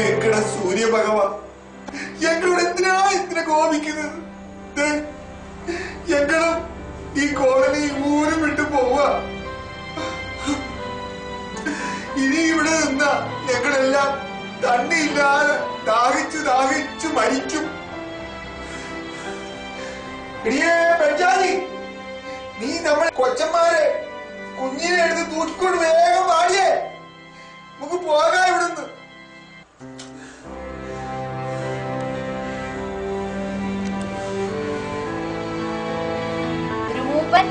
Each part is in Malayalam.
എക്കടെ സൂര്യ ഭഗവാൻ ഞങ്ങളോട് എന്തിനാ ഇത്ര കോപിക്കുന്നത്? ഞങ്ങളും ഈ കോളനി ഊരും വിട്ടു പോവാ. ഇനി ഇവിടെ നിന്നാ ഞങ്ങളെല്ലാം തണ്ണിയില്ലാതെ ദാഹിച്ചു മരിക്കും. പെഞ്ചാലി, നീ നമ്മളെ കൊച്ചന്മാരെ കുഞ്ഞിനെ എടുത്ത് തൂക്കിക്കൊണ്ട് വേഗം വാടിയേ, നമുക്ക് പോകാം ഇവിടുന്ന്. മൂപ്പൻ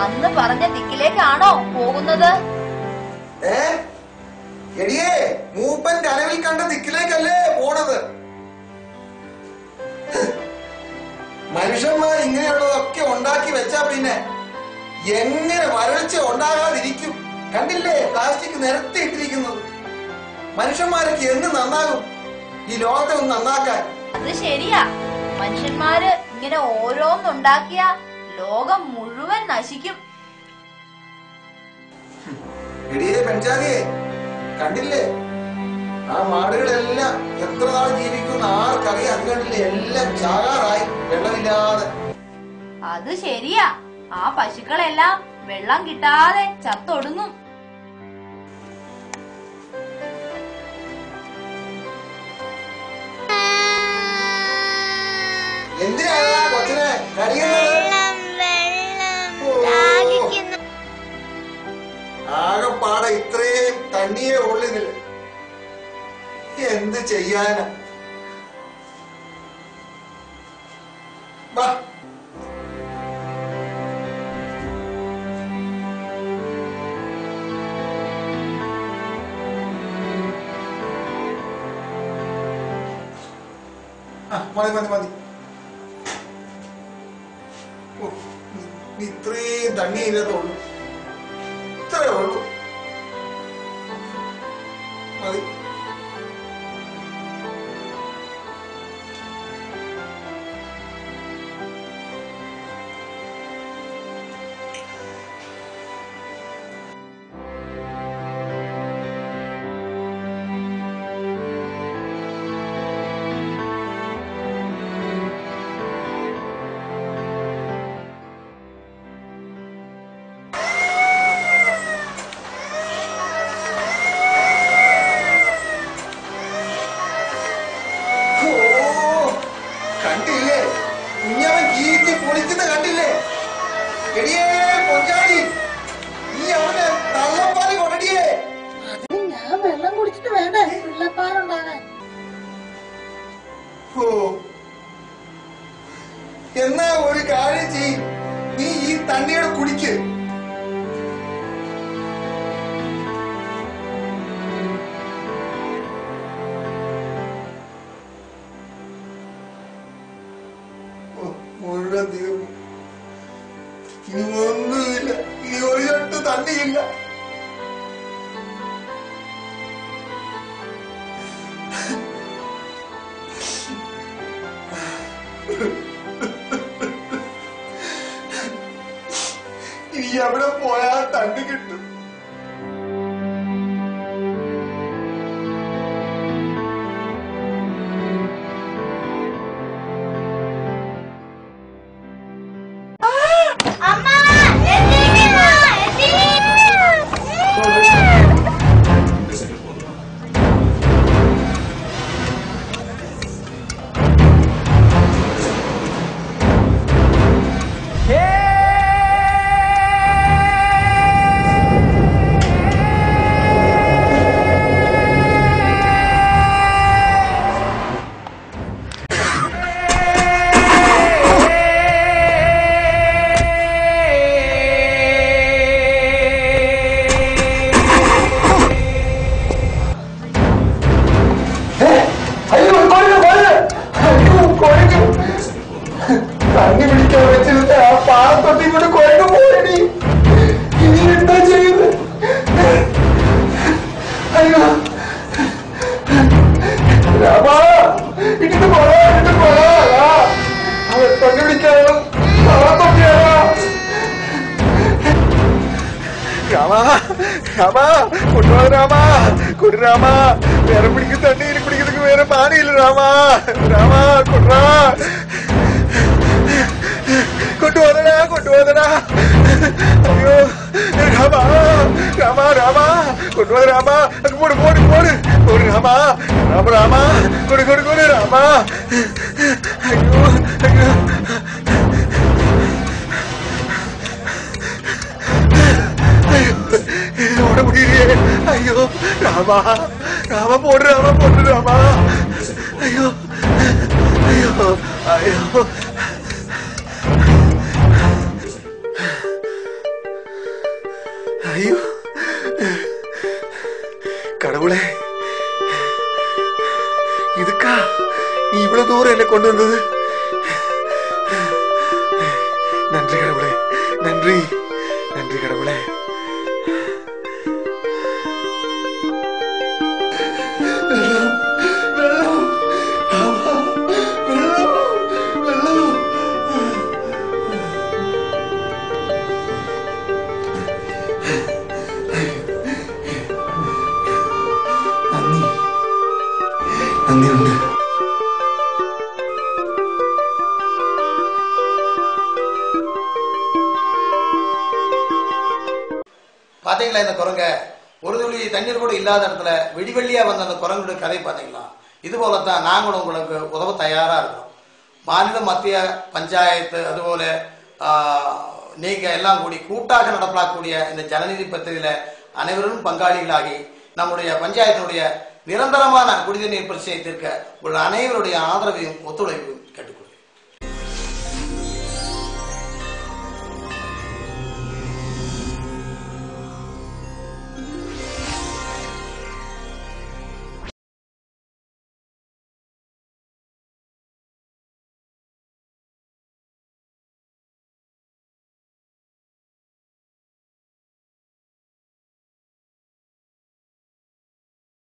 അന്ന് പറഞ്ഞ ദിക്കിലേക്കാണോ പോകുന്നത്? എടിയേ, മൂപ്പൻ കനവിൽ കണ്ട ദിക്കിലേക്കല്ലേ പോണത്. മനുഷ്യന്മാർ ഇങ്ങനെയുള്ളതൊക്കെ ഉണ്ടാക്കി വെച്ചാ പിന്നെ എങ്ങനെ വരൾച്ച ഉണ്ടാകാതിരിക്കും? കണ്ടില്ലേ പ്ലാസ്റ്റിക് നിരത്തിയിട്ടിരിക്കുന്നത്? മനുഷ്യന്മാരൊക്കെ എന്ന് നന്നാകും ഈ ലോകത്തെ ഒന്ന് നന്നാക്കാൻ? അത് ശരിയാ, മനുഷ്യന്മാര് ഇങ്ങനെ ഓരോന്നുണ്ടാക്കിയ ലോകം മുഴുവൻ നശിക്കും. എടിയേ പെൺചാതിയെ, കണ്ടില്ലേ ആ മാടുകളെല്ലാം എത്ര നാൾ ജീവിക്കുന്ന ആർക്കറിയാം? അത് കണ്ടില്ലേ, എല്ലാം ചാകാറായി വെള്ളമില്ലാതെ. അത് ശരിയാ, ആ പശുക്കളെല്ലാം വെള്ളം കിട്ടാതെ ചത്തൊടുങ്ങും. എന്തിനാ കൊച്ചിനെ ആകെപ്പാടെ ഇത്രയും തണ്ണിയേ ഉള്ളിതില് എന്ത് ചെയ്യാനാ? വാ, മതി. ഇത്രയും തണ്ണിയില്ലത്തുള്ളൂ, ഇത്രേ ഉള്ളൂ, മതി. കണ്ടില്ലേ കുഞ്ഞവൻ കീറ്റി പൊളിക്കുന്ന കണ്ടില്ലേ? എടിയേ പൊഞ്ചാടി, നീ അവനെ തള്ളപ്പാല് കൊണ്ടടിയേ. ഞാൻ വെള്ളം കുടിച്ചിട്ട് വേണ്ടേ വെള്ളപ്പാലുണ്ടാകാൻ? ഓ, എന്നാ ഒരു കാര്യം ചെയ്യും, നീ ഈ തണ്ണിയുടെ കുടിക്ക്. മുഴുവൻ തീർന്നു, ഇനി ഒന്നുമില്ല, ഇനി ഒരു ചട്ട് തണ്ണിയില്ല. ഇനി എവിടെ പോയാൽ തണ്ണി കിട്ടും? തണ്ണി പിടിക്കാൻ വെച്ചിരുന്ന ആ പാറത്തൊട്ടി കൊണ്ട് കുഴങ്ങ് പോയടി. ഇനി എന്താ ചെയ്യുന്നത്? അയ്യോ രാമാ, ഇട്ടിട്ട് പോരാ, അവൻ തണ്ണി പിടിക്കാനുള്ള പാറത്തൊട്ടിയാ. രാമാ കൊണ്ടുപോകാം, രാമാ വേറെ പിടിക്കുന്ന തണ്ണി കുടിക്കുന്ന വേറെ പാണിയില്ല രാമാ. രാമാ കൊണ്ടാ കൊണ്ടുപോകണ കൊണ്ടുപോകണ. അയ്യോ രാമാ രാമാ രാമാ കൊണ്ടുപോക രാമാ. പോട് പോട് പോട് പോട് രാമാ. രാമ രാമാ കൊട് കൊട് കൊട് രാമാ. അയ്യോ അയ്യോ ഓട മുടിയേ. അയ്യോ രാമാ രാമ പോട് രാമ പോട് രാമാ. അയ്യോ അയ്യോ അയ്യോ അയ്യോ கடவுளே, இதுக்கா நீ இவ்வளவு தூரம் என்ன கொண்டு வந்தது? நன்றி கடவுளே, நன்றி நன்றி கடவுளே. നന്ദിയുണ്ട്. பாத்தீங்களா இந்த குரங்க? ஒரு துளி தண்ணீர் கூட இல்லாத இடத்துல வெடிவெள்ளியா வந்த அந்த குரங்குடைய கதை பாத்தீங்களா? இது போலத்தான் நாங்களும் உங்களுக்கு உதவ தயாரா இருக்கிறோம். மாநில மத்திய பஞ்சாயத்து அதுபோல நீங்க எல்லாம் கூடி கூட்டாக நடப்பாக்கூடிய இந்த ஜனநிதி பத்திரிகையில அனைவரும் பங்காளிகளாகி நம்முடைய பஞ்சாயத்தினுடைய நிரந்தரமான குடிநீர் பிரச்சனை தீர்க்க உள்ள அனைவருடைய ஆதரவையும் ஒத்துழைப்பு